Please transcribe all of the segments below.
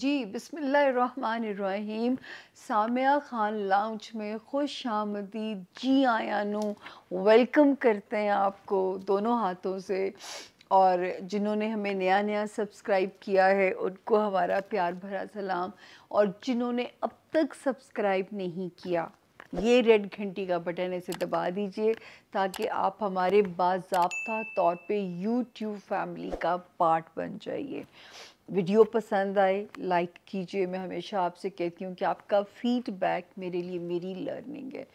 جی बिस्मिल्लाहिर्रहमानिर्रहीम सामिया खान लाउंज में खुश आमदीद जी आया नू वेलकम करते हैं आपको दोनों हाथों से। और जिन्होंने हमें नया नया सब्सक्राइब किया है उनको हमारा प्यार भरा सलाम। और जिन्होंने अब तक सब्सक्राइब नहीं किया, ये रेड घंटी का बटन इसे दबा दीजिए ताकि आप हमारे बाज़ाब्ता तौर पे यूट्यूब फैमिली का पार्ट बन जाइए। वीडियो पसंद आए लाइक कीजिए। मैं हमेशा आपसे कहती हूँ कि आपका फीडबैक मेरे लिए मेरी लर्निंग है।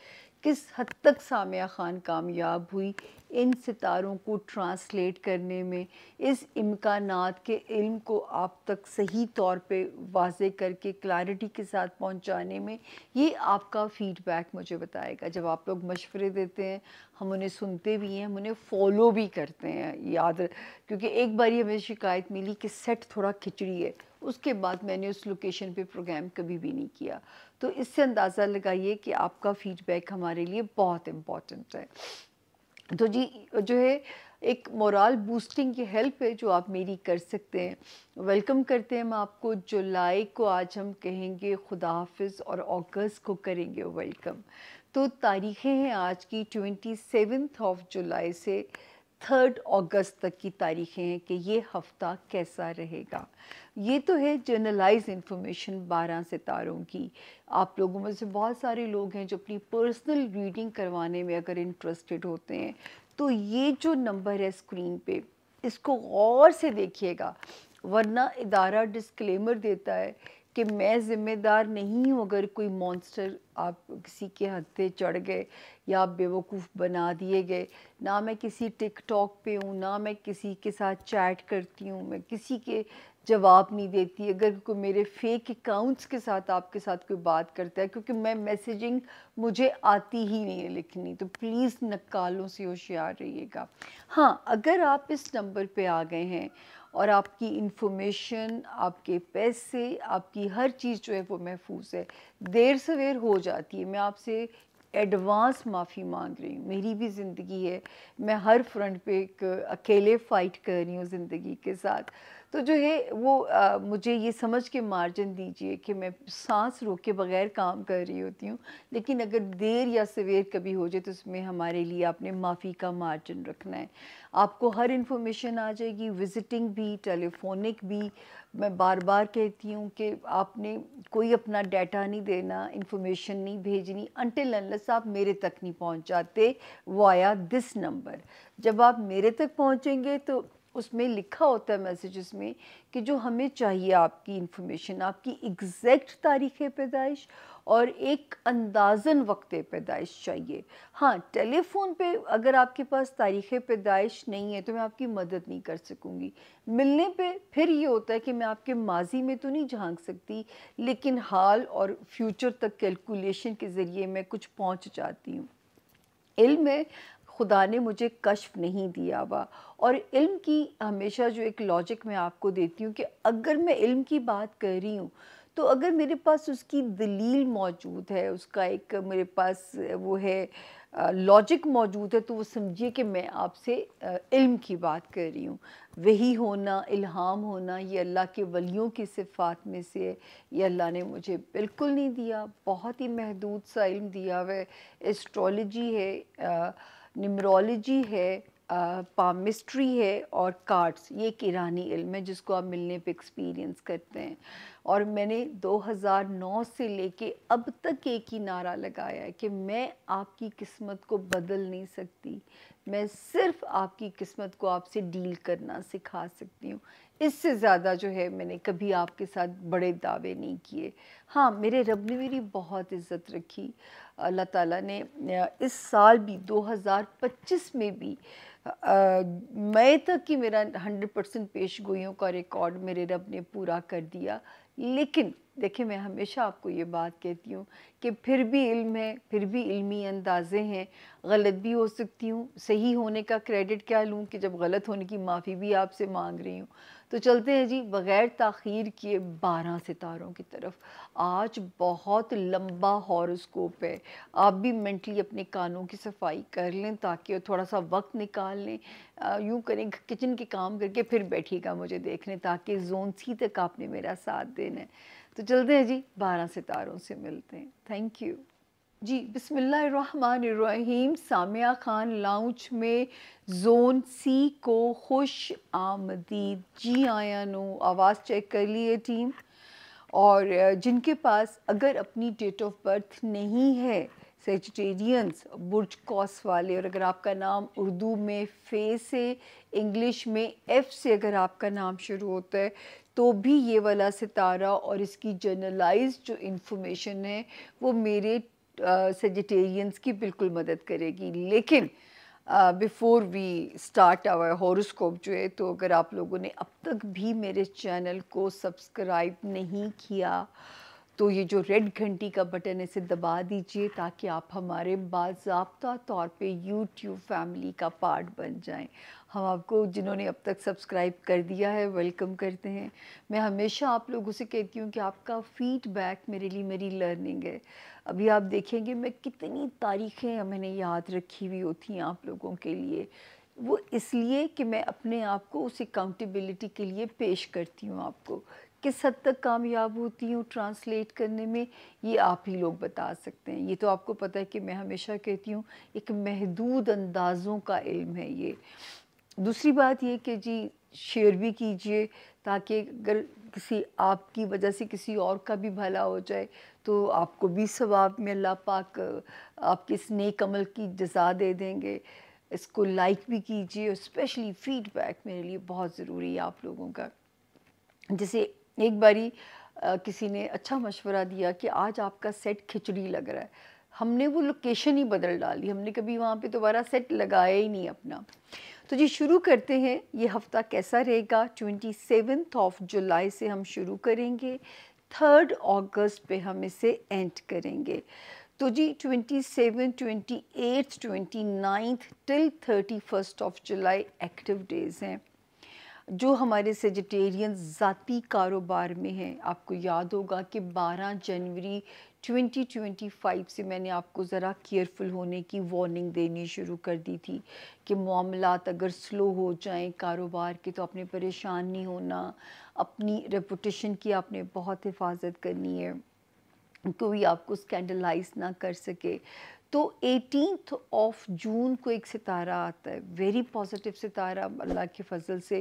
किस हद तक सामिया खान कामयाब हुई इन सितारों को ट्रांसलेट करने में, इस इम्कानात के इल्म को आप तक सही तौर पे वाज़े करके क्लैरिटी के साथ पहुंचाने में, ये आपका फ़ीडबैक मुझे बताएगा। जब आप लोग मशवरे देते हैं हम उन्हें सुनते भी हैं, हम उन्हें फ़ॉलो भी करते हैं। क्योंकि एक बार हमें शिकायत मिली कि सेट थोड़ा खिचड़ी है, उसके बाद मैंने उस लोकेशन पे प्रोग्राम कभी भी नहीं किया। तो इससे अंदाज़ा लगाइए कि आपका फ़ीडबैक हमारे लिए बहुत इम्पॉर्टेंट है। तो जी जो है एक मोरल बूस्टिंग की हेल्प है जो आप मेरी कर सकते हैं। वेलकम करते हैं हम आपको। जुलाई को आज हम कहेंगे खुदा हाफिज़ और अगस्त को करेंगे वेलकम। तो तारीखें हैं आज की 27 जुलाई से 3 अगस्त तक की तारीखें हैं कि ये हफ़्ता कैसा रहेगा। ये तो है जनरलाइज इन्फॉर्मेशन 12 सितारों की। आप लोगों में से बहुत सारे लोग हैं जो अपनी पर्सनल रीडिंग करवाने में अगर इंटरेस्टेड होते हैं तो ये जो नंबर है स्क्रीन पे, इसको गौर से देखिएगा, वरना इदारा डिस्क्लेमर देता है कि मैं ज़िम्मेदार नहीं हूँ अगर कोई मॉन्स्टर आप किसी के हत्थे चढ़ गए या आप बेवकूफ़ बना दिए गए। ना मैं किसी टिकटॉक पे हूँ, ना मैं किसी के साथ चैट करती हूँ, मैं किसी के जवाब नहीं देती अगर कोई मेरे फेक अकाउंट्स के साथ आपके साथ कोई बात करता है, क्योंकि मैं मैसेजिंग मुझे आती ही नहीं है लिखनी। तो प्लीज़ नक्कालों से होशियार रहिएगा। हाँ, अगर आप इस नंबर पे आ गए हैं और आपकी इन्फॉर्मेशन, आपके पैसे, आपकी हर चीज़ जो है वो महफूज है, देर सवेर हो जाती है, मैं आपसे एडवांस माफ़ी मांग रही हूँ। मेरी भी ज़िंदगी है, मैं हर फ्रंट पे एक अकेले फ़ाइट कर रही हूँ ज़िंदगी के साथ। तो जो है वो मुझे ये समझ के मार्जिन दीजिए कि मैं सांस रोके बगैर काम कर रही होती हूँ, लेकिन अगर देर या सवेर कभी हो जाए तो उसमें हमारे लिए आपने माफ़ी का मार्जिन रखना है। आपको हर इन्फॉर्मेशन आ जाएगी, विज़िटिंग भी, टेलीफोनिक भी। मैं बार बार कहती हूँ कि आपने कोई अपना डाटा नहीं देना, इन्फॉर्मेशन नहीं भेजनी अनटिल अनलेस आप मेरे तक नहीं पहुँच जाते वाया दिस नंबर। जब आप मेरे तक पहुँचेंगे तो उसमें लिखा होता है मैसेजेस में कि जो हमें चाहिए आपकी इन्फॉर्मेशन, आपकी एग्जैक्ट तारीख़ पैदाइश और एक अंदाज़न वक्त पैदाइश चाहिए। हाँ, टेलीफोन पे अगर आपके पास तारीख़ पैदाइश नहीं है तो मैं आपकी मदद नहीं कर सकूँगी। मिलने पे फिर ये होता है कि मैं आपके माजी में तो नहीं झांक सकती, लेकिन हाल और फ्यूचर तक कैलकुलेशन के ज़रिए मैं कुछ पहुँच जाती हूँ। इल्म में खुदा ने मुझे कश्फ नहीं दिया हुआ। और इल्म की हमेशा जो एक लॉजिक मैं आपको देती हूँ कि अगर मैं इल्म की बात कर रही हूँ तो अगर मेरे पास उसकी दलील मौजूद है, उसका एक मेरे पास वो है लॉजिक मौजूद है, तो वो समझिए कि मैं आपसे इल्म की बात कर रही हूँ। वही होना, इल्हाम होना, ये अल्लाह के वलियों की सिफ़ात में से है। ये अल्लाह ने मुझे बिल्कुल नहीं दिया, बहुत ही महदूद सा इल्म दिया हुआ है। एस्ट्रोलॉजी है, न्यूमरोलॉजी है, पामिस्ट्री है और कार्ड्स, ये एक ईरानी इल्म है जिसको आप मिलने पे एक्सपीरियंस करते हैं। और मैंने 2009 से लेके अब तक एक ही नारा लगाया है कि मैं आपकी किस्मत को बदल नहीं सकती, मैं सिर्फ आपकी किस्मत को आपसे डील करना सिखा सकती हूँ। इससे ज़्यादा जो है मैंने कभी आपके साथ बड़े दावे नहीं किए। हाँ, मेरे रब ने मेरी बहुत इज़्ज़त रखी। अल्लाह ताला ने इस साल भी 2025 में भी मई तक की मेरा 100% पेशगोइयों का रिकॉर्ड मेरे रब ने पूरा कर दिया। लेकिन دیکھیں میں ہمیشہ آپ کو یہ بات کہتی ہوں کہ پھر بھی علم ہے، پھر بھی علمی اندازے ہیں، غلط بھی ہو سکتی ہوں، صحیح ہونے کا کریڈٹ کیا لوں کہ جب غلط ہونے کی معافی بھی آپ سے مانگ رہی ہوں۔ تو چلتے ہیں جی بغیر تاخیر کیے 12 ستاروں کی طرف۔ آج بہت لمبا ہاروسکوپ ہے، آپ بھی مینٹلی اپنے کانوں کی صفائی کر لیں تاکہ تھوڑا سا وقت نکال لیں، یوں کریں کچن کے کام کر کے پھر بیٹھیے گا مجھے دیکھنے، تاکہ زون سی تک آپ نے میرا ساتھ دینا ہے۔ تو چلتے ہیں جی 12 ستاروں سے ملتے ہیں۔ تھینک یو جی۔ بسم اللہ الرحمن الرحیم۔ سامیہ خان لاؤنج میں زون سی کو خوش آمدید۔ جی آیا نو، آواز چیک کر لیے ٹیم۔ اور جن کے پاس اگر اپنی ڈیٹ آف برتھ نہیں ہے، سیجیٹیرینز برج قوس والے، اور اگر آپ کا نام اردو میں فے سے، انگلش میں ایف سے اگر آپ کا نام شروع ہوتا ہے تو بھی یہ والا ستارہ اور اس کی جنرلائز جو انفارمیشن ہے وہ میرے سیجیٹیرینز کی بالکل مدد کرے گی۔ لیکن before we start our horoscope جو ہے، تو اگر آپ لوگوں نے اب تک بھی میرے چینل کو سبسکرائب نہیں کیا تو یہ جو ریڈ گھنٹی کا بٹن ہے اسے دبا دیجئے تاکہ آپ ہمارے باضابطہ طور پہ یوٹیوب فیملی کا پارٹ بن جائیں۔ ہم آپ کو جنہوں نے اب تک سبسکرائب کر دیا ہے ویلکم کرتے ہیں۔ میں ہمیشہ آپ لوگوں سے کہتی ہوں کہ آپ کا فیڈ بیک میرے لیے میری لرننگ ہے۔ ابھی آپ دیکھیں گے میں کتنی تاریخیں میں نے یاد رکھی ہوئی ہوتی ہیں آپ لوگوں کے لیے، وہ اس لیے کہ میں اپنے آپ کو اس اکاؤنٹیبلٹی کے لیے پیش کرتی ہوں۔ آپ کو کس حد تک کامیاب ہوتی ہوں ٹرانسلیٹ کرنے میں، یہ آپ ہی لوگ بتا سکتے ہیں۔ یہ تو آپ کو پتہ ہے کہ میں ہمیشہ کہتی ہوں ایک محدود اندازوں کا علم ہے یہ۔ دوسری بات یہ کہ جی شیئر بھی کیجئے تاکہ اگر کسی آپ کی وجہ سے کسی اور کا بھی بھلا ہو جائے تو آپ کو بھی ثواب میں اللہ پاک آپ کے اس نیک عمل کی جزا دے دیں گے۔ اس کو لائک بھی کیجئے، اور اسپیشلی فیڈ بیک میرے لیے بہت ضروری ہے آپ لوگوں کا۔ جیسے ایک باری کسی نے اچھا مشورہ دیا کہ آج آپ کا سیٹ کھچڑی لگ رہا ہے۔ ہم نے وہ لوکیشن ہی بدل ڈالی، ہم نے کبھی وہاں پہ دوبارہ سیٹ لگایا ہی نہیں اپنا۔ تو جی شروع کرتے ہیں، یہ ہفتہ کیسا رہے گا۔ 27 جولائی سے ہم شروع کریں گے، 3 اگست پہ ہم اسے اینڈ کریں گے۔ تو جی 27، 28، 29 ٹل 31 جولائی ایکٹیو ڈیز ہیں۔ جو ہمارے سیجیٹیرین ذاتی کاروبار میں ہیں، آپ کو یاد ہوگا کہ 12 جنوری 2025 سے میں نے آپ کو ذرا کیئرفل ہونے کی وارننگ دینی شروع کر دی تھی کہ معاملات اگر سلو ہو جائیں کاروبار کے تو آپ نے پریشان نہیں ہونا، اپنی ریپوٹیشن کی آپ نے بہت حفاظت کرنی ہے، کوئی آپ کو اسکینڈلائز نہ کر سکے۔ تو 18 جون کو ایک ستارہ آتا ہے، ویری پازیٹیو ستارہ اللہ کے فضل سے،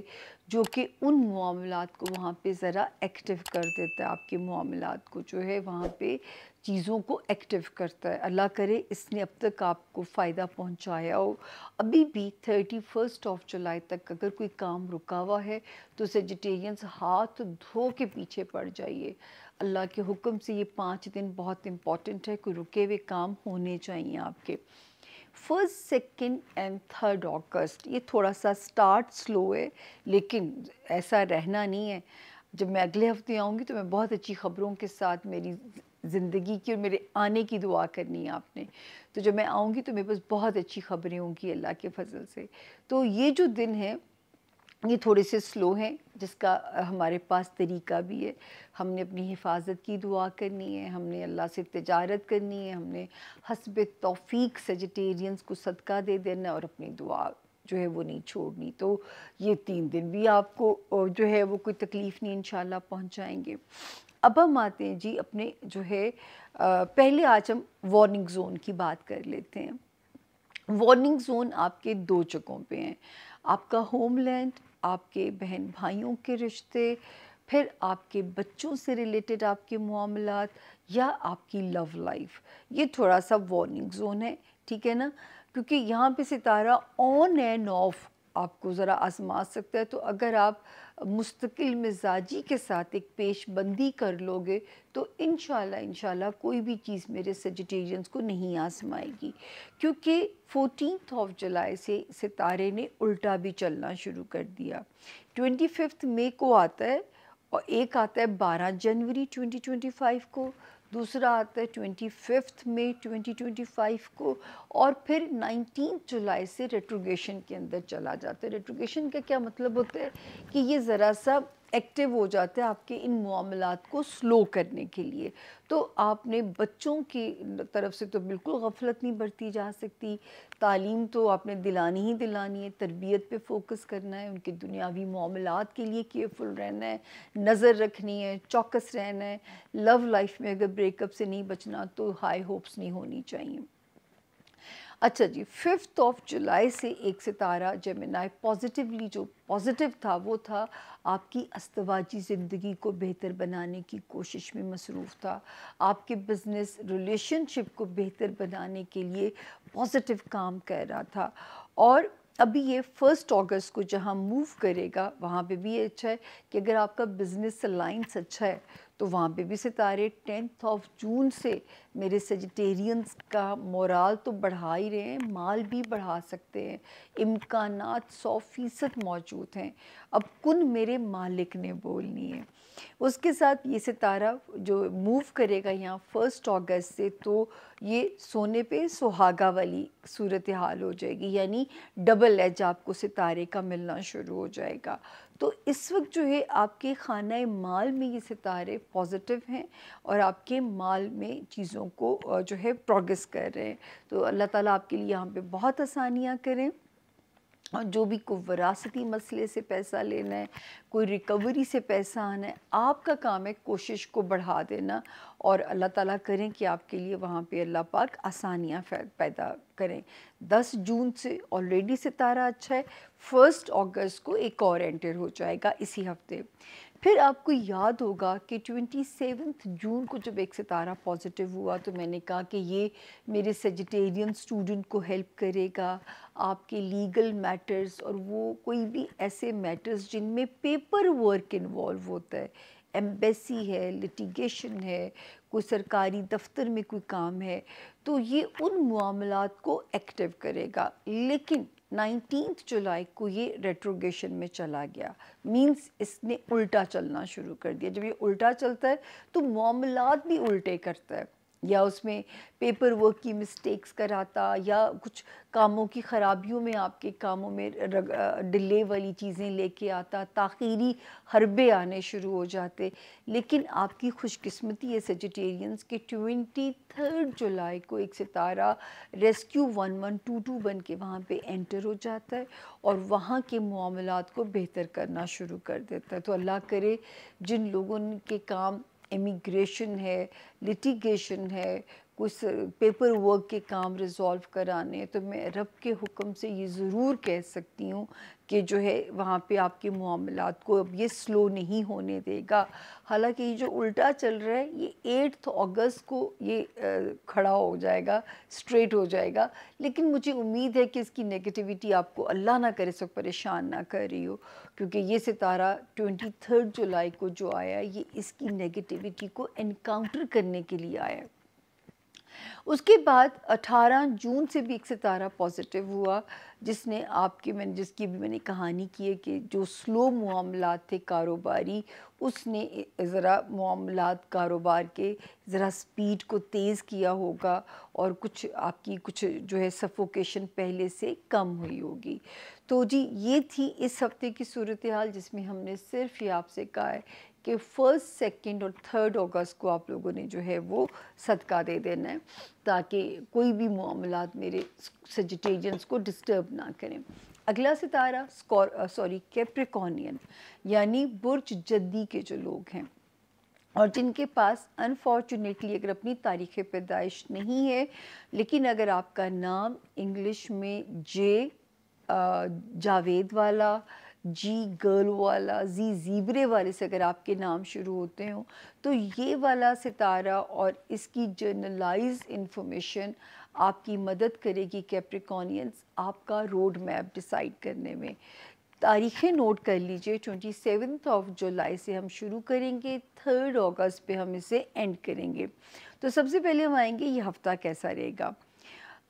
جو کہ ان معاملات کو وہاں پہ ذرا ایکٹیو کر دیتا ہے، آپ کے معاملات کو جو ہے وہاں پہ چیزوں کو ایکٹیو کرتا ہے۔ اللہ کرے اس نے اب تک آپ کو فائدہ پہنچایا ہو۔ ابھی بھی 31 جولائی تک اگر کوئی کام رکا ہوا ہے تو سیجیٹیرینز ہاتھ دھو کے پیچھے پڑ جائیے۔ اللہ کے حکم سے یہ 5 دن بہت امپورٹنٹ ہے، کوئی رکے ہوئے کام ہونے چاہیے آپ کے۔ 1، 2 اور 3 اگست یہ تھوڑا سا سٹارٹ سلو ہے، لیکن ایسا رہنا نہیں ہے۔ جب میں اگلے ہفتے آؤں گی تو میں بہت اچھی خبروں کے ساتھ میری زندگی کی اور میرے آنے کی دعا کرنی ہے آپ نے۔ تو جب میں آؤں گی تو میرے پاس بہت اچھی خبریں ہوں گی اللہ کے فضل سے۔ تو یہ جو دن ہیں یہ تھوڑے سے سلو ہیں، جس کا ہمارے پاس طریقہ بھی ہے۔ ہم نے اپنی حفاظت کی دعا کرنی ہے، ہم نے اللہ سے تجارت کرنی ہے، ہم نے حسب توفیق سیجیٹیرینز کو صدقہ دے دینا اور اپنی دعا جو ہے وہ نہیں چھوڑنی۔ تو یہ 3 دن بھی آپ کو جو ہے وہ کوئی تکلیف نہیں انشاءاللہ پہنچائیں گے۔ اب ہم آتے ہیں جی اپنے جو ہے پہلے آج ہم وارننگ زون کی بات کر لیتے ہیں۔ وارننگ زون آپ کے 2 جگہوں پہ ہیں، آپ کا ہوم لینڈ، آپ کے بہن بھائیوں کے رشتے، پھر آپ کے بچوں سے ریلیٹڈ آپ کے معاملات، یا آپ کی لو لائف۔ یہ تھوڑا سا وارننگ زون ہے، ٹھیک ہے نا، کیونکہ یہاں پہ ستارہ آن اینڈ آف آپ کو ذرا آزما سکتا ہے۔ تو اگر آپ مستقل مزاجی کے ساتھ ایک پیش بندی کر لو گے تو انشاءاللہ کوئی بھی چیز میرے سیجیٹیرینز کو نہیں آزمائے گی، کیونکہ 14 جولائی سے ستارے نے الٹا بھی چلنا شروع کر دیا۔ 25 مئی کو آتا ہے और एक आता है 12 जनवरी 2025 को, दूसरा आता है 25 मई 2025 को, और फिर 19 जुलाई से रेट्रोगेशन के अंदर चला जाता है। रेट्रोगेशन का क्या मतलब होता है कि ये ज़रा सा एक्टिव हो जाता है आपके इन मामलात को स्लो करने के लिए। तो आपने बच्चों की तरफ से तो बिल्कुल गफलत नहीं बरती जा सकती। तालीम तो आपने दिलानी ही दिलानी है, तरबियत पे फोकस करना है, उनके दुनियावी मामलात के लिए केयरफुल रहना है, नज़र रखनी है, चौकस रहना है। लव लाइफ में अगर ब्रेकअप से नहीं बचना तो हाई होप्स नहीं होनी चाहिए। अच्छा जी, 5 जुलाई से एक सितारा जेमिनी पॉजिटिवली जो पॉजिटिव था वो था आपकी अस्तवाजी ज़िंदगी को बेहतर बनाने की कोशिश में मसरूफ़ था, आपके बिज़नेस रिलेशनशिप को बेहतर बनाने के लिए पॉजिटिव काम कर रहा था। और अभी ये 1 अगस्त को जहाँ मूव करेगा वहाँ पे भी ये अच्छा है कि अगर आपका बिज़नेस अलाइंस अच्छा है तो वहाँ पे भी सितारे 10 जून से मेरे सजिटेरियंस का मोराल तो बढ़ा ही रहे हैं, माल भी बढ़ा सकते हैं, इम्कानात 100% मौजूद हैं। अब कुन मेरे मालिक ने बोलनी है। उसके साथ ये सितारा जो मूव करेगा यहाँ 1 अगस्त से, तो ये सोने पे सुहागा वाली सूरत हाल हो जाएगी, यानी डबल एज आपको सितारे का मिलना शुरू हो जाएगा। तो इस वक्त जो है आपके खाना माल में ये सितारे पॉजिटिव हैं और आपके माल में चीज़ों को जो है प्रोग्रेस कर रहे हैं। तो अल्लाह ताला आपके लिए यहाँ पे बहुत आसानियाँ करें। और जो भी कोई विरासती मसले से पैसा लेना है, कोई रिकवरी से पैसा आना है, आपका काम है कोशिश को बढ़ा देना, और अल्लाह ताला करें कि आपके लिए वहाँ पे अल्लाह पाक आसानियाँ पैदा करें। 10 जून से ऑलरेडी सितारा अच्छा है, 1 अगस्त को एक और एंटर हो जाएगा इसी हफ्ते। फिर आपको याद होगा कि 27 जून को जब एक सितारा पॉजिटिव हुआ तो मैंने कहा कि ये मेरे सेजिटेरियन स्टूडेंट को हेल्प करेगा, आपके लीगल मैटर्स और वो कोई भी ऐसे मैटर्स जिनमें पेपर वर्क इन्वॉल्व होता है, एम्बेसी है, लिटिगेशन है, कोई सरकारी दफ्तर में कोई काम है, तो ये उन मामलात को एक्टिव करेगा। लेकिन 19 जुलाई को ये रेट्रोगेशन में चला गया, मींस इसने उल्टा चलना शुरू कर दिया। जब ये उल्टा चलता है तो मामलात भी उल्टे करता है, या उसमें पेपर वर्क की मिस्टेक्स कराता, या कुछ कामों की ख़राबियों में आपके कामों में डिले वाली चीज़ें लेके आता, ताख़ीरी हरबे आने शुरू हो जाते। लेकिन आपकी खुशकिस्मती है सेजिटेरियंस के 23 जुलाई को एक सितारा रेस्क्यू 1122 बन के वहाँ पे एंटर हो जाता है और वहाँ के मामलात को बेहतर करना शुरू कर देता है। तो अल्लाह करे जिन लोगों के काम इमिग्रेशन है, लिटिगेशन है, कुछ पेपर वर्क के काम रिज़ॉल्व कराने, तो मैं रब के हुक्म से ये ज़रूर कह सकती हूँ कि जो है वहाँ पे आपके मामलात को अब ये स्लो नहीं होने देगा। हालांकि ये जो उल्टा चल रहा है ये 8 अगस्त को ये खड़ा हो जाएगा, स्ट्रेट हो जाएगा, लेकिन मुझे उम्मीद है कि इसकी नेगेटिविटी आपको अल्लाह ना करे सो परेशान ना कर रही हो, क्योंकि ये सितारा 23 जुलाई को जो आया ये इसकी नेगेटिविटी को एनकाउंटर करने के लिए आया है। उसके बाद 18 जून से भी एक सितारा पॉजिटिव हुआ, जिसने जिसकी भी मैंने कहानी की है कि जो स्लो मामलात थे कारोबारी, उसने ज़रा मामलात कारोबार के ज़रा स्पीड को तेज़ किया होगा और कुछ आपकी कुछ जो है सफोकेशन पहले से कम हुई होगी। तो जी ये थी इस हफ्ते की सूरत हाल, जिसमें हमने सिर्फ ये आपसे कहा है कि 1, 2 और 3 अगस्त को आप लोगों ने जो है वो सदका दे देना है, ताकि कोई भी मामलात मेरे सेजिटेरियंस को डिस्टर्ब ना करें। अगला सितारा कैप्रिकॉर्नियन, यानी बुर्ज जद्दी के जो लोग हैं और जिनके पास अनफॉर्चुनेटली अगर अपनी तारीख़ पैदाइश नहीं है, लेकिन अगर आपका नाम इंग्लिश में जावेद वाला, जी गर्ल वाला, जी ज़ीब्रे वाले से अगर आपके नाम शुरू होते हो, तो ये वाला सितारा और इसकी जर्नलाइज इंफॉर्मेशन आपकी मदद करेगी कैप्रिकॉर्नियंस आपका रोड मैप डिसाइड करने में। तारीखें नोट कर लीजिए, 27 जुलाई से हम शुरू करेंगे, 3 अगस्त पे हम इसे एंड करेंगे। तो सबसे पहले हम आएंगे ये हफ़्ता कैसा रहेगा।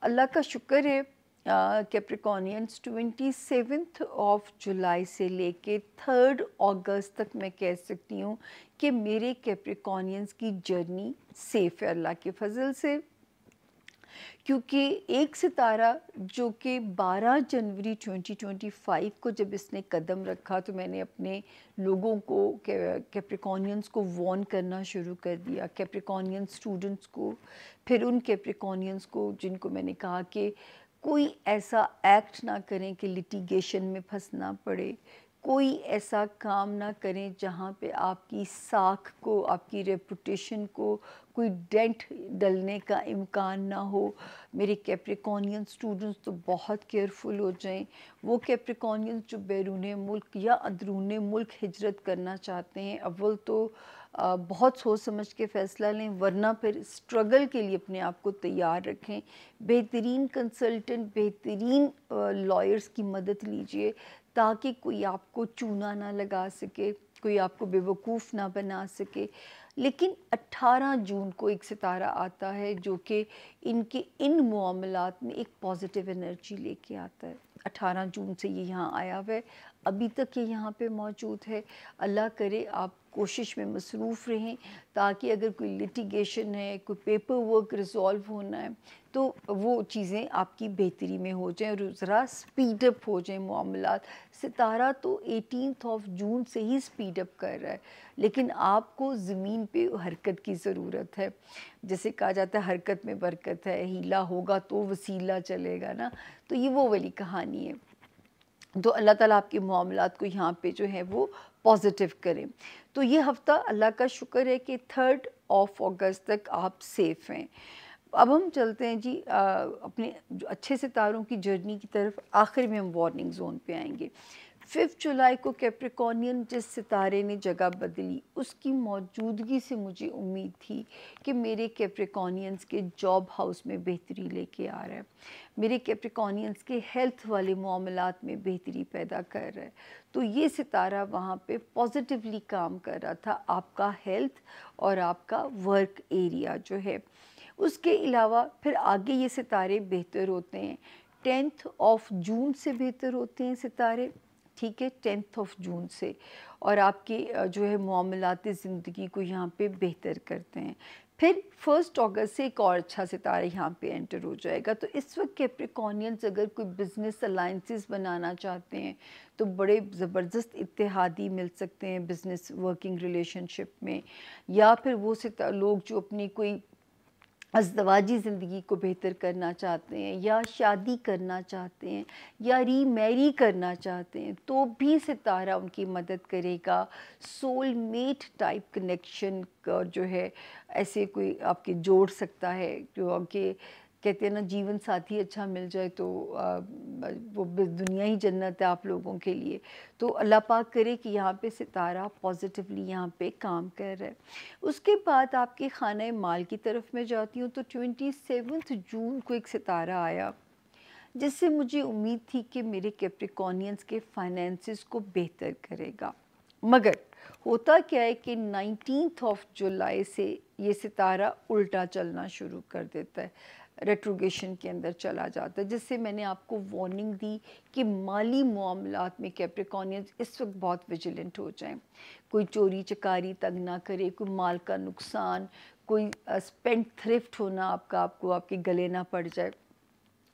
अल्लाह का शुक्र है कैप्रिकॉनियंस 27 से लेके 3 अगस्त तक मैं कह सकती हूँ कि मेरे कैप्रिकॉनियंस की जर्नी सेफ है अल्लाह के फजल से, क्योंकि एक सितारा जो कि 12 जनवरी 2025 को जब इसने कदम रखा तो मैंने अपने लोगों को कैप्रिकॉनियंस को वॉर्न करना शुरू कर दिया, कैप्रिकॉनियन स्टूडेंट्स को, फिर उन कैप्रिकॉनियंस को जिनको मैंने कहा कि कोई ऐसा एक्ट ना करें कि लिटिगेशन में फंसना पड़े, कोई ऐसा काम ना करें जहाँ पे आपकी साख को, आपकी रेपुटेशन को कोई डेंट डलने का इम्कान ना हो। मेरे कैप्रिकॉनियन स्टूडेंट्स तो बहुत केयरफुल हो जाएं। वो कैप्रिकॉनियंस जो बैरून मुल्क या अंदरून मुल्क हिजरत करना चाहते हैं, अव्वल तो बहुत सोच समझ के फ़ैसला लें, वरना फिर स्ट्रगल के लिए अपने आप को तैयार रखें। बेहतरीन कंसल्टेंट, बेहतरीन लॉयर्स की मदद लीजिए ताकि कोई आपको चूना ना लगा सके, कोई आपको बेवकूफ़ ना बना सके। लेकिन 18 जून को एक सितारा आता है जो कि इनके इन मामलात में एक पॉजिटिव एनर्जी लेके आता है। 18 जून से ये यहाँ आया हुआ है, अभी तक ये यहाँ पे मौजूद है। अल्लाह करे आप कोशिश में मसरूफ़ रहें ताकि अगर कोई लिटिगेशन है, कोई पेपर वर्क रिज़ॉल्व होना है तो वो चीज़ें आपकी बेहतरी में हो जाएं और ज़रा स्पीडअप हो जाएं मामलात। सितारा तो 18 जून से ही स्पीडअप कर रहा है, लेकिन आपको ज़मीन पे हरकत की ज़रूरत है। जैसे कहा जाता है हरकत में बरकत है, हीला होगा तो वसीला चलेगा ना, तो ये वो वाली कहानी है। तो अल्लाह ताला आपके मामलात को यहाँ पे जो है वो पॉजिटिव करें। तो ये हफ़्ता अल्लाह का शुक्र है कि 3 अगस्त तक आप सेफ़ हैं। अब हम चलते हैं जी अपने जो अच्छे सितारों की जर्नी की तरफ। आखिर में हम वार्निंग जोन पे आएंगे। 5 जुलाई को कैप्रिकॉनियन जिस सितारे ने जगह बदली, उसकी मौजूदगी से मुझे उम्मीद थी कि मेरे कैप्रिकॉनियंस के जॉब हाउस में बेहतरी लेके आ रहा है, मेरे कैप्रिकॉनियंस के हेल्थ वाले मामलात में बेहतरी पैदा कर रहा है। तो ये सितारा वहाँ पे पॉजिटिवली काम कर रहा था, आपका हेल्थ और आपका वर्क एरिया जो है। उसके अलावा फिर आगे ये सितारे बेहतर होते हैं। 10 जून से बेहतर होते हैं सितारे, ठीक है, 10 जून से, और आपके जो है मामलाती ज़िंदगी को यहाँ पे बेहतर करते हैं। फिर 1 अगस्त से एक और अच्छा सितारा यहाँ पे एंटर हो जाएगा। तो इस वक्त कैप्रिकॉनियंस अगर कोई बिज़नेस अलाइंसेस बनाना चाहते हैं तो बड़े ज़बरदस्त इत्तेहादी मिल सकते हैं बिज़नेस वर्किंग रिलेशनशिप में, या फिर वो लोग जो अपनी कोई अज़दवाजी ज़िंदगी को बेहतर करना चाहते हैं या शादी करना चाहते हैं या रीमैरी करना चाहते हैं, तो भी सितारा उनकी मदद करेगा। सोलमेट टाइप कनेक्शन का जो है ऐसे कोई आपके जोड़ सकता है, क्योंकि कहते हैं ना जीवन साथी अच्छा मिल जाए तो वो दुनिया ही जन्नत है आप लोगों के लिए। तो अल्लाह पाक करे कि यहाँ पे सितारा पॉजिटिवली यहाँ पे काम कर रहा है। उसके बाद आपके खाने माल की तरफ मैं जाती हूँ तो 27 जून को एक सितारा आया जिससे मुझे उम्मीद थी कि मेरे कैप्रिकॉनियंस के फाइनेंसिस को बेहतर करेगा। मगर होता क्या है कि 19 जुलाई से ये सितारा उल्टा चलना शुरू कर देता है, रेट्रोगेशन के अंदर चला जाता है, जिससे मैंने आपको वार्निंग दी कि माली मामलात में कैप्रिकॉनियंस इस वक्त बहुत विजिलेंट हो जाएं। कोई चोरी चकारी तंग ना करे, कोई माल का नुकसान, कोई स्पेंड थ्रिफ्ट होना आपको आपके गले ना पड़ जाए।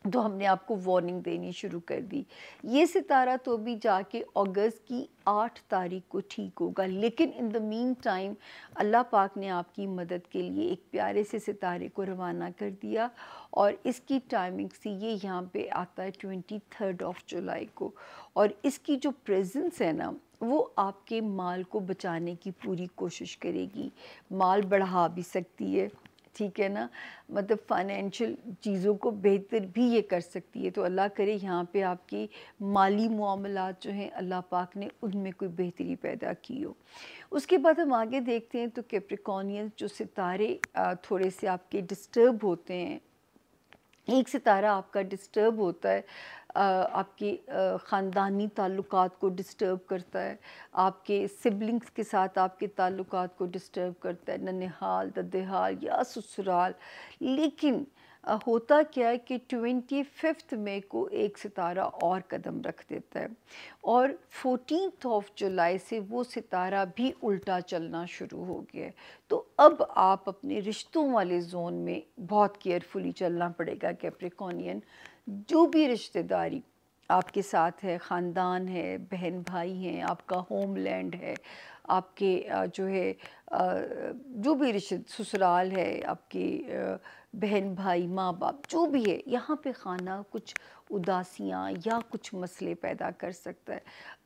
तो हमने आपको वार्निंग देनी शुरू कर दी। ये सितारा तो अभी जाके अगस्त की 8 तारीख को ठीक होगा, लेकिन इन द मीन टाइम अल्लाह पाक ने आपकी मदद के लिए एक प्यारे से सितारे को रवाना कर दिया और इसकी टाइमिंग से ये यहाँ पे आता है 23 जुलाई को। और इसकी जो प्रेजेंस है ना, वो आपके माल को बचाने की पूरी कोशिश करेगी, माल बढ़ा भी सकती है, ठीक है ना, मतलब फाइनेंशियल चीज़ों को बेहतर भी ये कर सकती है। तो अल्लाह करे यहाँ पे आपकी माली मामलात जो हैं अल्लाह पाक ने उनमें कोई बेहतरी पैदा की हो। उसके बाद हम आगे देखते हैं तो कैप्रिकॉनियंस जो सितारे थोड़े से आपके डिस्टर्ब होते हैं। एक सितारा आपका डिस्टर्ब होता है, आपके ख़ानदानी ताल्लुकात को डिस्टर्ब करता है, आपके सिबलिंग्स के साथ आपके ताल्लुकात को डिस्टर्ब करता है, ननिहाल दद्देहाल या ससुराल। लेकिन ہوتا کیا ہے کہ 25 مئی کو ایک ستارہ اور قدم رکھ دیتا ہے اور 14 جولائی سے وہ ستارہ بھی الٹا چلنا شروع ہو گیا ہے. تو اب آپ اپنے رشتوں والے زون میں بہت کیئرفلی چلنا پڑے گا کیپریکونین. جو بھی رشتہ داری آپ کے ساتھ ہے، خاندان ہے، بہن بھائی ہیں، آپ کا ہوم لینڈ ہے، آپ کے جو ہے جو بھی رشتہ سسرال ہے، آپ کے بہن بھائی ماں باپ جو بھی ہے، یہاں پہ خانہ کچھ اداسیاں یا کچھ مسئلے پیدا کر سکتا ہے.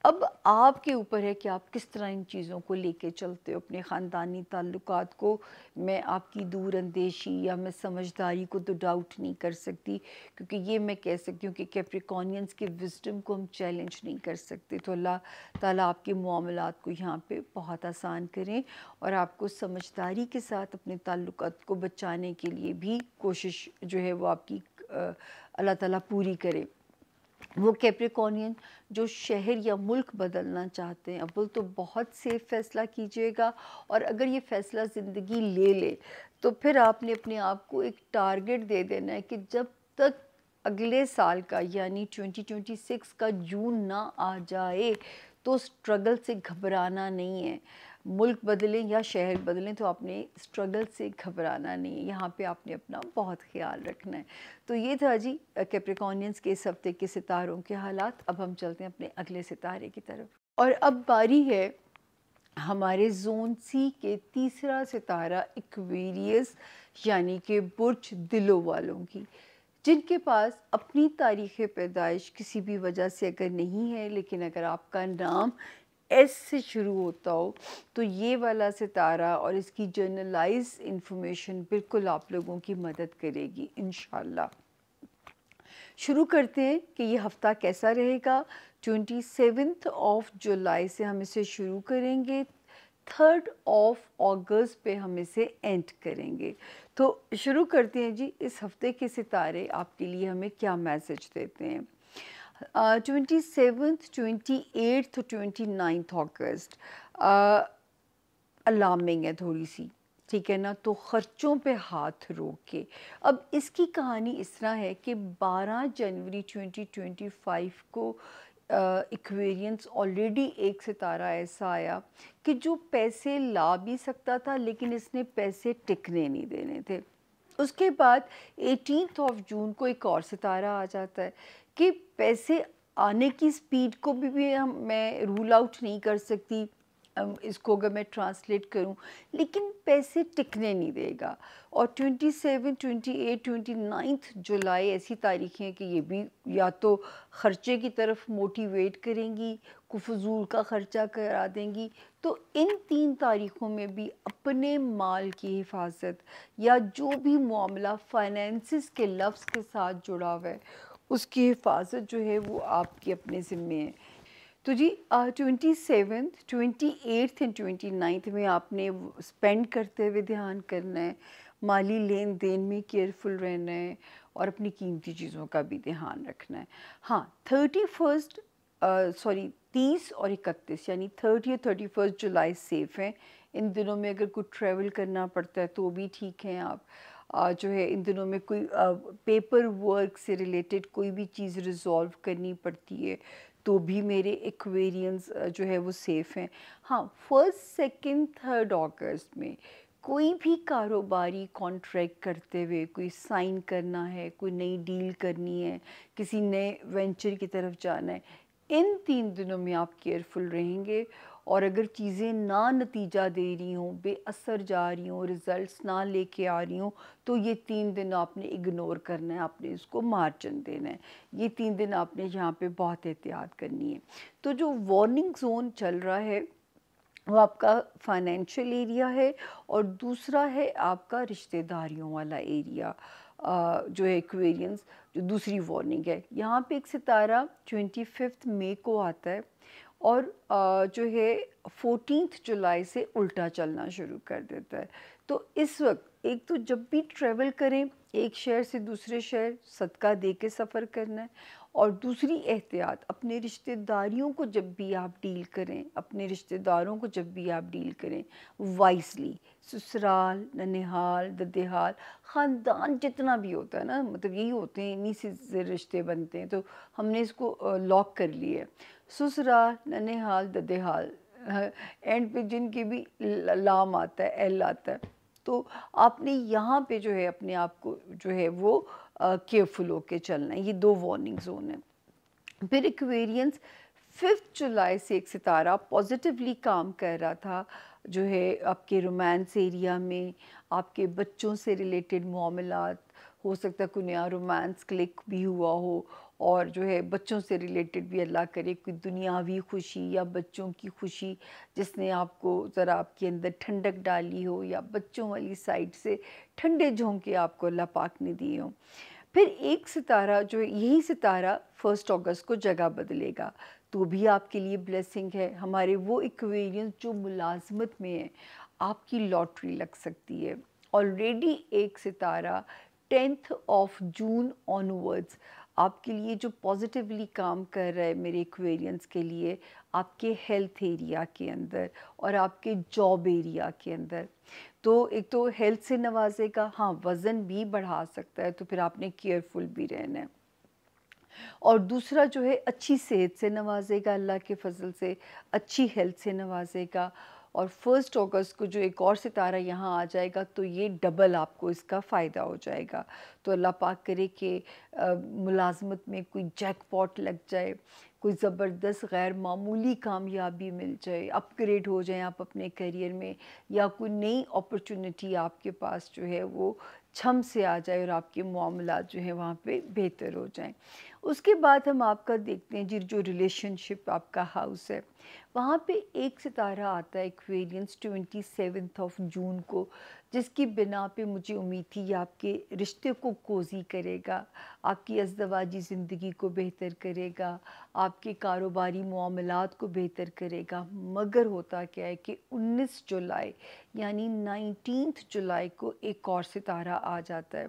اب آپ کے اوپر ہے کہ آپ کس طرح ان چیزوں کو لے کے چلتے ہو اپنے خاندانی تعلقات کو. میں آپ کی دور اندیشی یا میں سمجھداری کو تو ڈاؤٹ نہیں کر سکتی، کیونکہ یہ میں کہہ سکتی ہوں کہ کیپریکونینز کے وزڈم کو ہم چیلنج نہیں کر سکتے. تو اللہ تعالیٰ آپ کے معاملات کو یہاں پہ بہت آسان کریں اور آپ کو سمجھداری کے ساتھ اپنے تعلقات کو بچانے کے لیے بھی کوشش جو ہے وہ آپ کی اللہ تعالیٰ پوری کرے. وہ کیپریکونین جو شہر یا ملک بدلنا چاہتے ہیں، اول تو بہت سیف فیصلہ کیجیے گا، اور اگر یہ فیصلہ زندگی لے لے تو پھر آپ نے اپنے آپ کو ایک ٹارگٹ دے دینا ہے کہ جب تک اگلے سال کا یعنی 2026 کا جون نہ آ جائے تو سٹرگل سے گھبرانا نہیں ہے. ملک بدلیں یا شہر بدلیں تو آپ نے سٹرگل سے گھبرانا نہیں ہے. یہاں پہ آپ نے اپنا بہت خیال رکھنا ہے. تو یہ تھا جی کیپریکونینز کے اس ہفتے کے ستاروں کے حالات. اب ہم چلتے ہیں اپنے اگلے ستارے کی طرف، اور اب باری ہے ہمارے زون سی کے تیسرا ستارہ ایکویریس یعنی کہ برج دلوں والوں کی، جن کے پاس اپنی تاریخ پیدائش کسی بھی وجہ سے اگر نہیں ہے، لیکن اگر آپ کا نام ایس سے شروع ہوتا ہو تو یہ والا ستارہ اور اس کی جرنلائز انفارمیشن بالکل آپ لوگوں کی مدد کرے گی انشاءاللہ. شروع کرتے ہیں کہ یہ ہفتہ کیسا رہے گا. 27 جولائی سے ہم اسے شروع کریں گے، 3 پہ ہم اسے اینڈ کریں گے. تو شروع کرتے ہیں جی اس ہفتے کے ستارے آپ کے لیے ہمیں کیا میسج دیتے ہیں. 27 28 29 الارمنگ ہے تھوڑی سی، ٹھیک ہے نا. تو خرچوں پہ ہاتھ روک کے، اب اس کی کہانی اس طرح ہے کہ 12 جنوری 2025 کو ایکویرینس آلریڈی ایک ستارہ ایسا آیا کہ جو پیسے لا بھی سکتا تھا لیکن اس نے پیسے ٹکنے نہیں دینے تھے. اس کے بعد 18 جون کو ایک اور ستارہ آ جاتا ہے کہ پیسے آنے کی سپیڈ کو بھی میں رول آؤٹ نہیں کر سکتی اس کو اگر میں ٹرانسلیٹ کروں، لیکن پیسے ٹکنے نہیں دے گا. اور 27 28 29 جولائی ایسی تاریخیں ہیں کہ یہ بھی یا تو خرچے کی طرف موٹیویٹ کریں گی، کو فضول کا خرچہ کرا دیں گی. تو ان 3 تاریخوں میں بھی اپنے مال کی حفاظت یا جو بھی معاملہ فائنینسز کے لفظ کے ساتھ جڑا ہوا ہے اس کی حفاظت جو ہے وہ آپ کے اپنے ذمے ہے. تو جی 27 28 اینڈ 29 میں آپ نے اسپینڈ کرتے ہوئے دھیان کرنا ہے، مالی لین دین میں کیئرفل رہنا ہے اور اپنی قیمتی چیزوں کا بھی دھیان رکھنا ہے. ہاں 30 اور 31 یعنی 30 اور 31 جولائی سیف ہیں. ان دنوں میں اگر کوئی ٹریول کرنا پڑتا ہے تو بھی ٹھیک ہیں. آپ جو ہے ان دنوں میں کوئی پیپر ورک سے ریلیٹڈ کوئی بھی چیز ریزالو کرنی پڑتی ہے تو بھی میرے ایکویرینس جو ہے وہ سیف ہیں. ہاں 1 2 3 اگست میں کوئی بھی کاروباری کانٹریکٹ کرتے ہوئے کوئی سائن کرنا ہے، کوئی نئی ڈیل کرنی ہے، کسی نئے وینچر کی طرف جانا ہے، ان 3 دنوں میں آپ کیئرفل رہیں گے. اور اگر چیزیں نہ نتیجہ دے رہی ہوں، بے اثر جا رہی ہوں، ریزلٹس نہ لے کے آ رہی ہوں تو یہ 3 دن آپ نے اگنور کرنا ہے، آپ نے اس کو مارجن دینا ہے. یہ 3 دن آپ نے یہاں پہ بہت احتیاط کرنی ہے. تو جو وارننگ زون چل رہا ہے وہ آپ کا فائنینشیل ایریا ہے اور دوسرا ہے آپ کا رشتہ داریوں والا ایریا جو ہے ایکویرینس، جو دوسری وارننگ ہے. یہاں پہ ایک ستارہ 25 مئی کو آتا ہے اور جو ہے 14 جولائی سے الٹا چلنا شروع کر دیتا ہے. تو اس وقت ایک تو جب بھی ٹریول کریں ایک شہر سے دوسرے شہر صدقہ دے کے سفر کرنا ہے، اور دوسری احتیاط اپنے رشتہ داریوں کو جب بھی آپ ڈیل کریں، اپنے رشتہ داروں کو جب بھی آپ ڈیل کریں وائسلی، سسرال، ننہال، ددہال، خاندان جتنا بھی ہوتا ہے نا، مطلب یہی ہوتے ہیں، انہی سے رشتے بنتے ہیں، تو ہم نے اس کو لاک کر لیا ہے، سسرال، ننہال، ددہال، اینڈ پہ جن کی بھی لام آتا ہے، ایل آتا ہے، تو آپ نے یہاں پہ جو ہے اپنے آپ کو جو ہے وہ کیئرفل ہو کے چلنا ہے۔ یہ 2 وارننگ زون ہیں۔ پھر ایکویرینس 5 جولائی سے ایک ستارہ پازیٹیولی کام کر رہا تھا جو ہے آپ کے رومانس ایریا میں، آپ کے بچوں سے ریلیٹڈ معاملات، ہو سکتا ہے کوئی نیا رومانس کلک بھی ہوا ہو، اور جو ہے بچوں سے ریلیٹڈ بھی اللہ کرے کوئی دنیاوی خوشی یا بچوں کی خوشی جس نے آپ کو ذرا آپ کے اندر ٹھنڈک ڈالی ہو، یا بچوں والی سائڈ سے ٹھنڈے جھونکے آپ کو اللہ پاک نے دیے ہوں۔ پھر ایک ستارہ جو ہے، یہی ستارہ 1 اگست کو جگہ بدلے گا، تو بھی آپ کے لیے بلیسنگ ہے۔ ہمارے وہ ایکویرینس جو ملازمت میں ہیں، آپ کی لاٹری لگ سکتی ہے۔ آلریڈی ایک ستارہ 10 جون آنورڈز آپ کے لیے جو پازیٹیولی کام کر رہا ہے میرے ایکویرینس کے لیے، آپ کے ہیلتھ ایریا کے اندر اور آپ کے جاب ایریا کے اندر، تو ایک تو ہیلتھ سے نوازے گا، ہاں وزن بھی بڑھا سکتا ہے، تو پھر آپ نے کیئرفل بھی رہنا ہے، اور دوسرا جو ہے اچھی صحت سے نوازے گا اللہ کے فضل سے، اچھی ہیلتھ سے نوازے گا، اور 1 اگست کو جو ایک اور ستارہ یہاں آ جائے گا تو یہ ڈبل آپ کو اس کا فائدہ ہو جائے گا۔ تو اللہ پاک کرے کہ ملازمت میں کوئی جیک پاٹ لگ جائے، کوئی زبردست غیر معمولی کامیابی مل جائے، اپ گریڈ ہو جائیں آپ اپنے کیریئر میں، یا کوئی نئی اپرچونٹی آپ کے پاس جو ہے وہ چھم سے آ جائے اور آپ کے معاملات جو ہیں وہاں پہ بہتر ہو جائیں۔ اس کے بعد ہم آپ کا دیکھتے ہیں جی جو ریلیشن شپ آپ کا ہاؤس ہے، وہاں پہ ایک ستارہ آتا ہے ایکویرینس 27 جون کو، جس کی بنا پہ مجھے امید تھی یہ آپ کے رشتے کو کوزی کرے گا، آپ کی ازدواجی زندگی کو بہتر کرے گا، آپ کے کاروباری معاملات کو بہتر کرے گا، مگر ہوتا کیا ہے کہ 19 جولائی یعنی 19 جولائی کو ایک اور ستارہ آ جاتا ہے،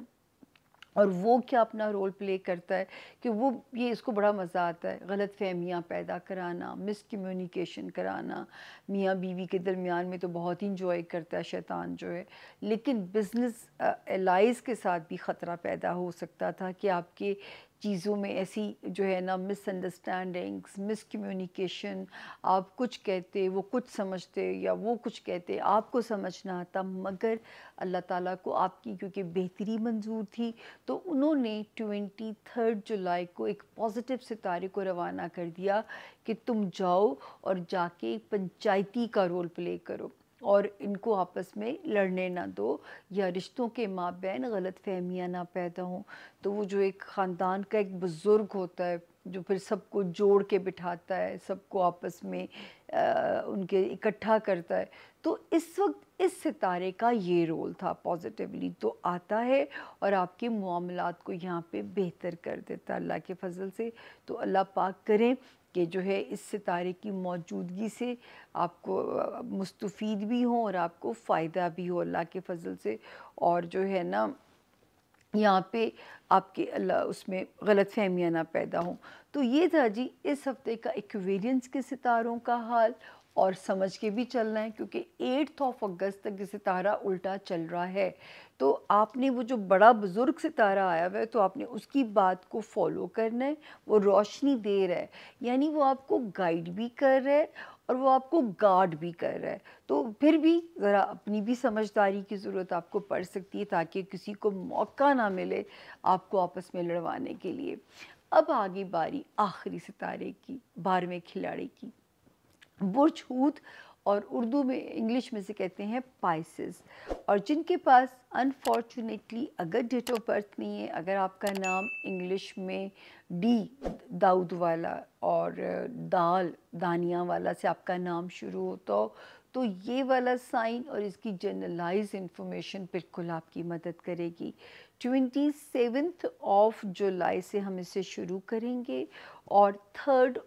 اور وہ کیا اپنا رول پلے کرتا ہے کہ وہ یہ اس کو بڑا مزہ آتا ہے غلط فہمیاں پیدا کرانا، مس کمیونیکیشن کرانا، میاں بیوی کے درمیان میں تو بہت ہی انجوائے کرتا ہے شیطان جو ہے، لیکن بزنس الائز کے ساتھ بھی خطرہ پیدا ہو سکتا تھا کہ آپ کے چیزوں میں ایسی جو ہے نا مس انڈرسٹینڈنگس، مس کمیونیکیشن، آپ کچھ کہتے وہ کچھ سمجھتے، یا وہ کچھ کہتے آپ کو سمجھ نہ آتا، مگر اللہ تعالیٰ کو آپ کی کیونکہ بہتری منظور تھی، تو انہوں نے 23 جولائی کو ایک پازیٹیو ستارے کو روانہ کر دیا کہ تم جاؤ اور جا کے پنچایتی کا رول پلے کرو، اور ان کو آپس میں لڑنے نہ دو، یا رشتوں کے مابین غلط فہمیاں نہ پیدا ہوں۔ تو وہ جو ایک خاندان کا ایک بزرگ ہوتا ہے جو پھر سب کو جوڑ کے بٹھاتا ہے، سب کو آپس میں ان کے اکٹھا کرتا ہے، تو اس وقت اس ستارے کا یہ رول تھا، پازیٹیولی تو آتا ہے اور آپ کے معاملات کو یہاں پہ بہتر کر دیتا ہے اللہ کے فضل سے۔ تو اللہ پاک کریں کہ جو ہے اس ستارے کی موجودگی سے آپ کو مستفید بھی ہوں اور آپ کو فائدہ بھی ہو اللہ کے فضل سے، اور جو ہے نا یہاں پہ آپ کے اللہ اس میں غلط فہمیاں نہ پیدا ہوں۔ تو یہ تھا جی اس ہفتے کا ایکویرینس کے ستاروں کا حال، اور سمجھ کے بھی چلنا ہے کیونکہ 8 اگست تک یہ ستارہ الٹا چل رہا ہے، تو آپ نے وہ جو بڑا بزرگ ستارہ آیا ہوا ہے تو آپ نے اس کی بات کو فالو کرنا ہے، وہ روشنی دے رہا ہے، یعنی وہ آپ کو گائیڈ بھی کر رہا ہے اور وہ آپ کو گارڈ بھی کر رہا ہے، تو پھر بھی ذرا اپنی بھی سمجھداری کی ضرورت آپ کو پڑ سکتی ہے تاکہ کسی کو موقع نہ ملے آپ کو آپس میں لڑوانے کے لیے۔ اب آگے باری آخری ستارے کی، 12ویں کھلاڑی کی، برج حوت، اور اردو میں انگلش میں سے کہتے ہیں پائسز، اور جن کے پاس انفارچونیٹلی اگر ڈیٹ آف برتھ نہیں ہے، اگر آپ کا نام انگلش میں ڈی داؤد والا اور دال دانیہ والا سے آپ کا نام شروع ہوتا ہو، تو یہ والا سائن اور اس کی جنرلائز انفارمیشن بالکل آپ کی مدد کرے گی، 27 जुलाई से हम इसे शुरू करेंगे और 3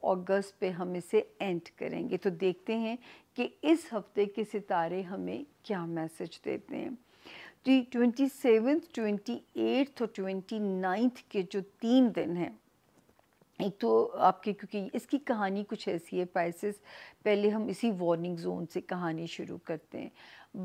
अगस्त पे हम इसे एंड करेंगे। तो देखते हैं कि इस हफ्ते के सितारे हमें क्या मैसेज देते हैं। जी 27, 28 और 29 के जो 3 दिन हैं, एक तो आपके, क्योंकि इसकी कहानी कुछ ऐसी है पाइसेस, पहले हम इसी वार्निंग जोन से कहानी शुरू करते हैं।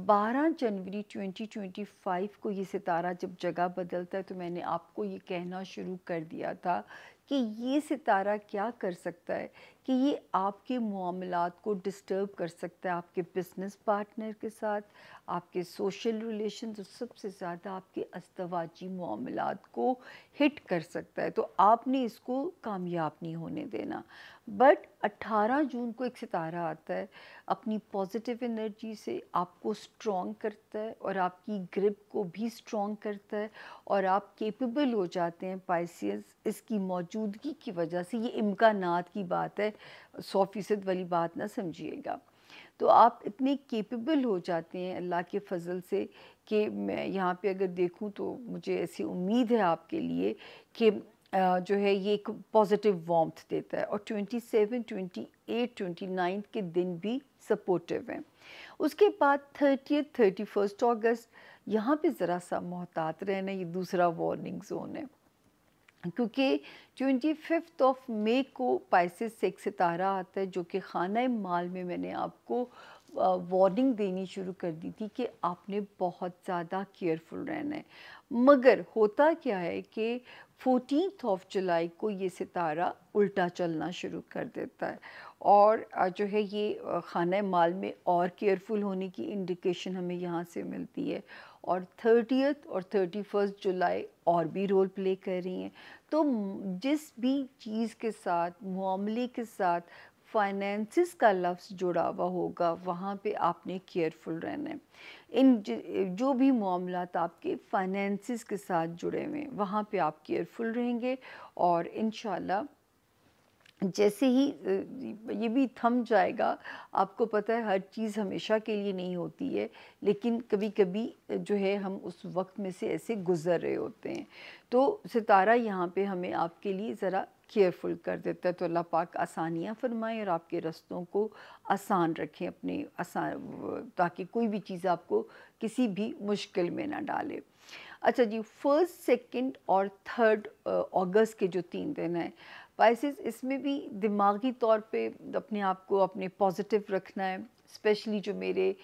12 जनवरी 2025 को ये सितारा जब जगह बदलता है, तो मैंने आपको ये कहना शुरू कर दिया था कि ये सितारा क्या कर सकता है कि ये आपके मामलात को डिस्टर्ब कर सकता है, आपके बिजनेस पार्टनर के साथ, आपके सोशल रिलेशन, और सबसे ज़्यादा आपके अज़दवाजी मामलात को हिट कर सकता है। तो आपने इसको कामयाब नहीं होने देना। बट 18 जून को एक सितारा आता है, अपनी पॉजिटिव एनर्जी से आपको स्ट्रॉन्ग करता है और आपकी ग्रिप को भी स्ट्रॉन्ग करता है, और आप केपेबल हो जाते हैं पाइसियस इसकी मौजूदगी की वजह से। ये इम्कानात की बात है, 100% वाली बात ना समझिएगा। तो आप इतने केपेबल हो जाते हैं अल्लाह के फ़ज़ल से कि मैं यहाँ पे अगर देखूँ तो मुझे ऐसी उम्मीद है आपके लिए कि जो है ये एक पॉजिटिव वार्मथ देता है, और 27, 28, 29 के दिन भी सपोर्टिव हैं। उसके बाद 30, 31 अगस्त, यहाँ पे ज़रा सा मोहतात रहना, ये दूसरा वार्निंग जोन है, क्योंकि 25 मई को पाइसेस से एक सितारा आता है जो कि खाना माल में मैंने आपको वार्निंग देनी शुरू कर दी थी कि आपने बहुत ज़्यादा केयरफुल रहना है। मगर होता क्या है कि 14 जुलाई को ये सितारा उल्टा चलना शुरू कर देता है, और जो है ये खाना माल में और केयरफुल होने की इंडिकेशन हमें यहाँ से मिलती है। और 30 और 31 जुलाई और भी रोल प्ले कर रही हैं। तो जिस भी चीज़ के साथ, मामले के साथ फाइनेंसिस का लफ्ज़ जुड़ा हुआ होगा, वहाँ पे आपने केयरफुल रहना है। जो भी मामलात आपके फाइनेंसिस के साथ जुड़े हुए हैं, वहाँ पे आप केयरफुल रहेंगे, और इंशाल्लाह जैसे ही ये भी थम जाएगा। आपको पता है हर चीज़ हमेशा के लिए नहीं होती है, लेकिन कभी कभी जो है हम उस वक्त में से ऐसे गुज़र रहे होते हैं। तो सितारा यहाँ पे हमें आपके लिए ज़रा केयरफुल कर देता है। तो अल्लाह पाक आसानियाँ फरमाएं और आपके रास्तों को आसान रखें, अपने आसान, ताकि कोई भी चीज़ आपको किसी भी मुश्किल में ना डाले। अच्छा जी, 1, 2 और 3 अगस्त के जो 3 दिन हैं पाइसेस, इसमें भी दिमागी तौर पे अपने आप को अपने पॉजिटिव रखना है। स्पेशली जो मेरे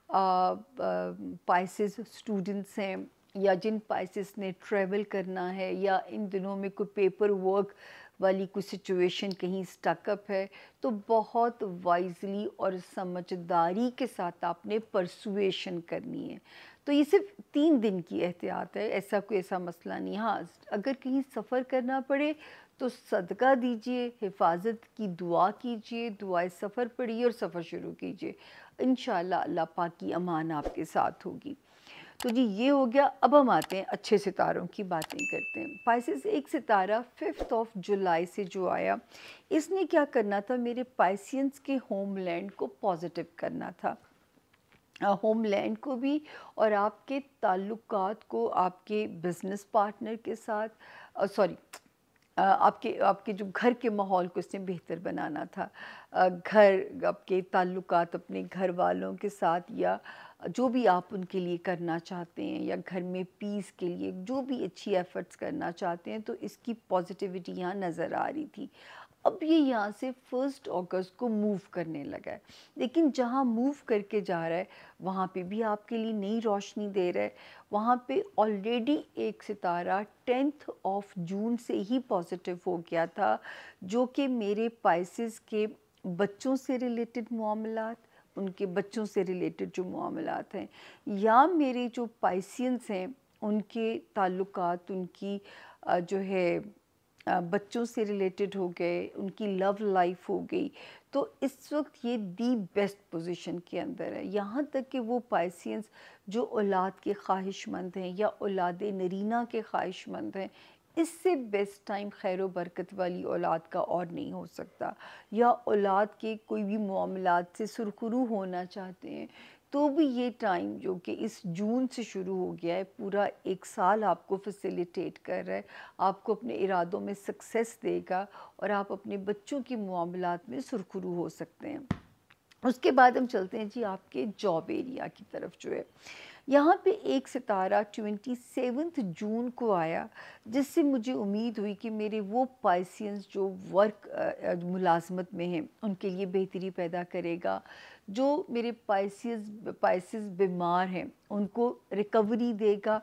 पाइसेस स्टूडेंट्स हैं, या जिन पाइसेस ने ट्रैवल करना है, या इन दिनों में कोई पेपर वर्क वाली कोई सिचुएशन कहीं स्टकअप है, तो बहुत वाइजली और समझदारी के साथ आपने परसुएशन करनी है। तो ये सिर्फ 3 दिन की एहतियात है, ऐसा कोई ऐसा मसला नहीं। हाँ, अगर कहीं सफ़र करना पड़े तो सदका दीजिए, हिफाजत की दुआ कीजिए, दुआए सफ़र पढ़िए और सफ़र शुरू कीजिए। इंशाअल्लाह अल्लाह पाक की अमान आपके साथ होगी। तो जी ये हो गया। अब हम आते हैं अच्छे सितारों की बातें करते हैं। पाइसेस, एक सितारा 5 जुलाई से जो आया, इसने क्या करना था, मेरे पाइसियंस के होमलैंड को पॉजिटिव करना था, होमलैंड को भी, और आपके ताल्लुकात को आपके बिज़नेस पार्टनर के साथ, सॉरी, आपके आपके जो घर के माहौल को इसने बेहतर बनाना था। घर, आपके ताल्लुकात अपने घर वालों के साथ, या जो भी आप उनके लिए करना चाहते हैं, या घर में पीस के लिए जो भी अच्छी एफ़र्ट्स करना चाहते हैं, तो इसकी पॉजिटिविटी यहाँ नज़र आ रही थी। अब ये यहाँ से 1 अगस्त को मूव करने लगा है, लेकिन जहाँ मूव करके जा रहा है वहाँ पे भी आपके लिए नई रोशनी दे रहा है। वहाँ पे ऑलरेडी एक सितारा 10 जून से ही पॉजिटिव हो गया था, जो कि मेरे पाइसेस के बच्चों से रिलेटेड मामलात, उनके बच्चों से रिलेटेड जो मामलात हैं, या मेरे जो पाइसियंस हैं उनके ताल्लुकात, उनकी जो है बच्चों से रिलेटेड हो गए, उनकी लव लाइफ हो गई। तो इस वक्त ये दी बेस्ट पोजीशन के अंदर है। यहाँ तक कि वो पाइसियंस जो औलाद के ख्वाहिशमंद हैं, या औलाद नरीना के ख्वाहिशमंद हैं, इससे बेस्ट टाइम खैर व बरकत वाली औलाद का और नहीं हो सकता। या औलाद के कोई भी मामलात से सुरखरू होना चाहते हैं, تو بھی یہ ٹائم جو کہ اس جون سے شروع ہو گیا ہے، پورا 1 سال آپ کو فیسیلیٹیٹ کر رہا ہے، آپ کو اپنے ارادوں میں سکسیس دے گا اور آپ اپنے بچوں کی معاملات میں سرخرو ہو سکتے ہیں۔ اس کے بعد ہم چلتے ہیں جی آپ کے جاب ایریا کی طرف جو ہے، یہاں پہ ایک ستارہ 27 جون کو آیا، جس سے مجھے امید ہوئی کہ میرے وہ پائسینز جو ورک ملازمت میں ہیں ان کے لیے بہتری پیدا کرے گا، جو میرے پائسز بیمار ہیں ان کو ریکوری دے گا۔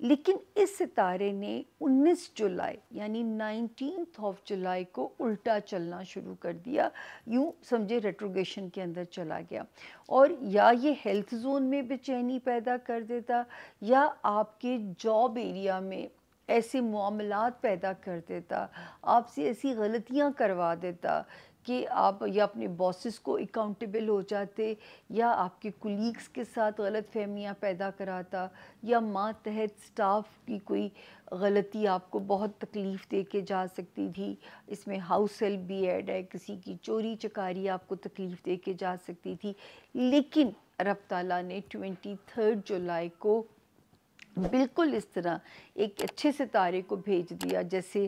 لیکن اس ستارے نے 19 جولائی یعنی 19 جولائی کو الٹا چلنا شروع کر دیا، یوں سمجھے ریٹروگریشن کے اندر چلا گیا، اور یا یہ ہیلتھ زون میں بے چینی پیدا کر دیتا، یا آپ کے جاب ایریا میں ایسے معاملات پیدا کر دیتا، آپ سے ایسی غلطیاں کروا دیتا کہ آپ یا اپنے باسز کو اکاؤنٹیبل ہو جاتے، یا آپ کے کولیگز کے ساتھ غلط فہمیاں پیدا کراتا، یا ماتحت سٹاف کی کوئی غلطی آپ کو بہت تکلیف دے کے جا سکتی تھی۔ اس میں ہاؤس ہیلپ بھی ایڈ ہے، کسی کی چوری چکاری آپ کو تکلیف دے کے جا سکتی تھی۔ لیکن رب تعالیٰ نے 23 جولائی کو بالکل اس طرح ایک اچھے ستارے کو بھیج دیا، جیسے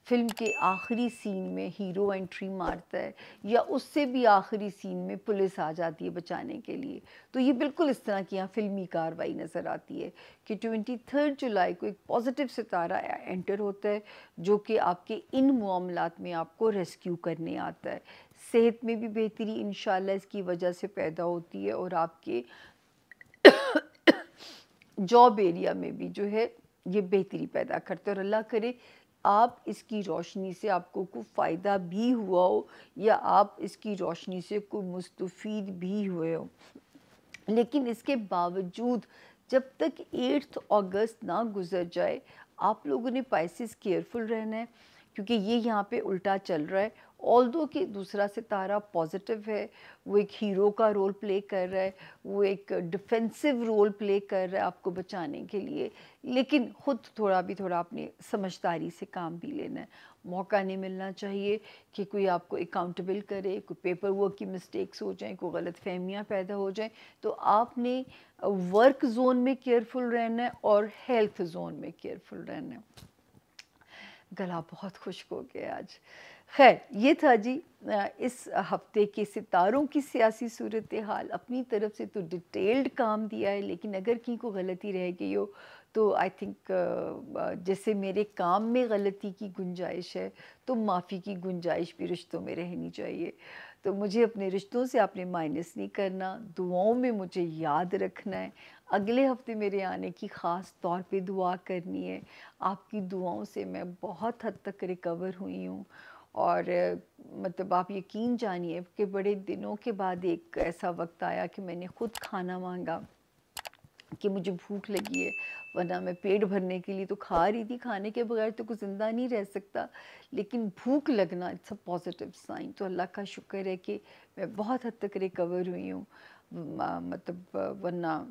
فلم کے آخری سین میں ہیرو انٹری مارتا ہے، یا اس سے بھی آخری سین میں پولیس آ جاتی ہے بچانے کے لیے، تو یہ بالکل اس طرح کی یہاں فلمی کاروائی نظر آتی ہے کہ 23 جولائی کو ایک پازیٹیو ستارہ انٹر ہوتا ہے، جو کہ آپ کے ان معاملات میں آپ کو ریسکیو کرنے آتا ہے۔ صحت میں بھی بہتری انشاءاللہ اس کی وجہ سے پیدا ہوتی ہے، اور آپ کے جاب ایریا میں بھی جو ہے یہ بہتری پیدا کرتے، اور اللہ کرے آپ اس کی روشنی سے آپ کو کوئی فائدہ بھی ہوا ہو، یا آپ اس کی روشنی سے کوئی مستفید بھی ہوئے ہو۔ لیکن اس کے باوجود جب تک 8 اگست نہ گزر جائے، آپ لوگوں نے پائسز کیئرفل رہنا ہے، کیونکہ یہ یہاں پہ الٹا چل رہا ہے۔ آلدو کہ دوسرا ستارہ پازیٹیو ہے، وہ ایک ہیرو کا رول پلے کر رہا ہے، وہ ایک ڈیفینسو رول پلے کر رہا ہے آپ کو بچانے کے لیے، لیکن خود تھوڑا اپنے سمجھداری سے کام بھی لینا ہے۔ موقع نہیں ملنا چاہیے کہ کوئی آپ کو اکاؤنٹیبل کرے، کوئی پیپر ورک کی مسٹیکس ہو جائیں، کوئی غلط فہمیاں پیدا ہو جائیں، تو آپ نے ورک زون میں کیئرفل رہنا ہے اور ہیلتھ زون میں کیئرفل رہنا ہے۔ گلا بہت خشک ہو گیا آج۔ خیر، یہ تھا جی اس ہفتے کے ستاروں کی سیاسی صورتحال۔ اپنی طرف سے تو ڈیٹیلڈ کام دیا ہے، لیکن اگر کہیں کو غلطی رہ گئی ہو تو آئی تھنک جیسے میرے کام میں غلطی کی گنجائش ہے، تو معافی کی گنجائش بھی رشتوں میں رہنی چاہیے۔ تو مجھے اپنے رشتوں سے آپ نے مائنس نہیں کرنا، دعاؤں میں مجھے یاد رکھنا ہے، اگلے ہفتے میرے آنے کی خاص طور پہ دعا کرنی ہے۔ آپ کی دعاؤں سے میں بہت حد تک ریکور ہوئی ہوں، اور مطلب آپ یقین جانیے کہ بڑے دنوں کے بعد ایک ایسا وقت آیا کہ میں نے خود کھانا مانگا کہ مجھے بھوک لگی ہے، ورنہ میں پیٹ بھرنے کے لیے تو کھا رہی تھی، کھانے کے بغیر تو کوئی زندہ نہیں رہ سکتا، لیکن بھوک لگنا اٹس اے پازیٹیو سائن۔ تو اللہ کا شکر ہے کہ میں بہت حد تک ریکور ہوئی ہوں، مطلب ورنہ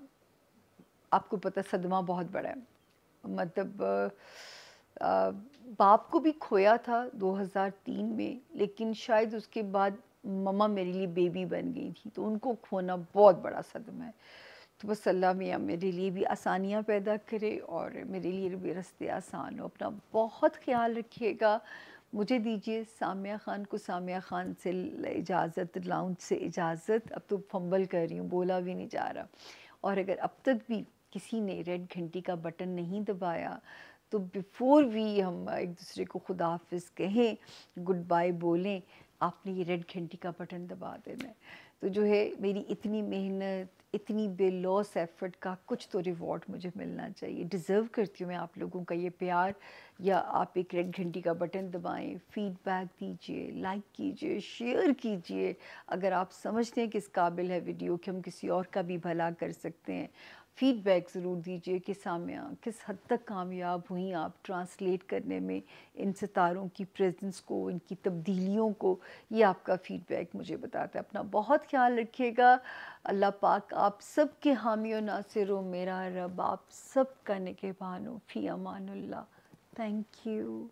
آپ کو پتہ صدمہ بہت بڑا ہے۔ مطلب باپ کو بھی کھویا تھا 2003 میں، لیکن شاید اس کے بعد مما میرے لیے بیبی بن گئی تھی، تو ان کو کھونا بہت بڑا صدمہ ہے۔ تو بس اللہ میاں میرے لیے بھی آسانیاں پیدا کرے اور میرے لیے بھی رستے آسان ہو۔ اپنا بہت خیال رکھیے گا۔ مجھے دیجیے سامیہ خان کو سامیہ خان سے اجازت، لاؤنج سے اجازت۔ اب تو فمبل کر رہی ہوں، بولا بھی نہیں جا رہا۔ اور اگر اب تک بھی کسی نے ریڈ گھنٹی کا بٹن نہیں دبایا تو بیفور وی ہم ایک دوسرے کو خدا حافظ کہیں، گڈ بائی بولیں، آپ نے یہ ریڈ گھنٹی کا بٹن دبا دینا ہے۔ تو جو ہے میری اتنی محنت، اتنی بے لوس ایفرٹ کا کچھ تو ریوارڈ مجھے ملنا چاہیے۔ ڈیزرو کرتی ہوں میں آپ لوگوں کا یہ پیار، یا آپ ایک ریڈ گھنٹی کا بٹن دبائیں، فیڈ بیک دیجئے، لائک کیجئے، شیئر کیجئے اگر آپ سمجھتے ہیں کہ اس قابل ہے ویڈیو کہ ہم کسی اور کا بھی بھلا کر سکتے ہیں۔ فیڈ بیک ضرور دیجئے کہ سامعہ کس حد تک کامیاب ہوئیں آپ ٹرانسلیٹ کرنے میں ان ستاروں کی پریزنس کو، ان کی تبدیلیوں کو۔ یہ آپ کا فیڈ بیک مجھے بتاتا ہے۔ اپنا بہت خیال رکھیے گا۔ اللہ پاک آپ سب کے حامی و ناصر ہو، میرا رب آپ سب کا نگہبان ہو۔ فی امان اللہ۔ Thank you.